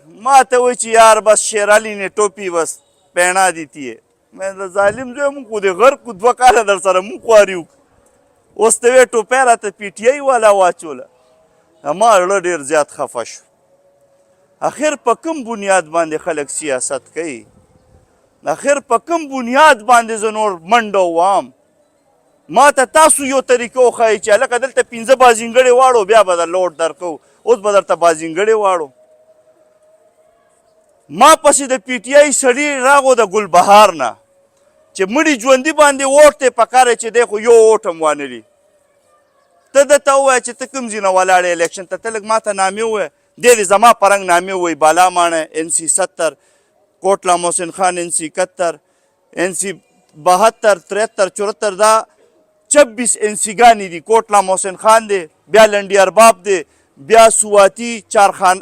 ما ته وایي چې یار بس شیرعلي نے ټوپی بس پیڼا دیتی ہے. مې د ظالم زوی موږ خو د غرب کو 2 کاله در سره موږ خواري وکړو اوس ته وایې ټوپی راته پي ټي آی والا واچوله. ما زړه ډېر زیات خفه شو. اخر په کوم بنیاد باندې خلک سیاست کوي؟ اخر په کوم بنیاد باندې زه نور منډه ووهم؟ ما ته تاسو یو طریقه وښایي چې هلکه دلته 5 بازینګړې واړو بیا به در لوډ درکوو. اوس به درته بازینګړې واړو. ما پسې د پي ټي آی سړي راغو د ګلبهار نه چې مړي ژوندي باندې ووټ دی پکار دی چې دی خو یو ووټ هم وانه لري. ته درته ووایه چې ته کوم ځای نه ولاړې الیکشن ته؟ ته لږ ما ته نامې ووایه. دی دې زما په رنګ نامې ووایي. بالا ماڼه NC 70، کوټلا محسن خان NC 71، NC 72، 73، 74 دا 26 NC ګانې دي. کوټلا محسن خان دی، بیا لنډي ارباب دی، بیا سواتي چارخان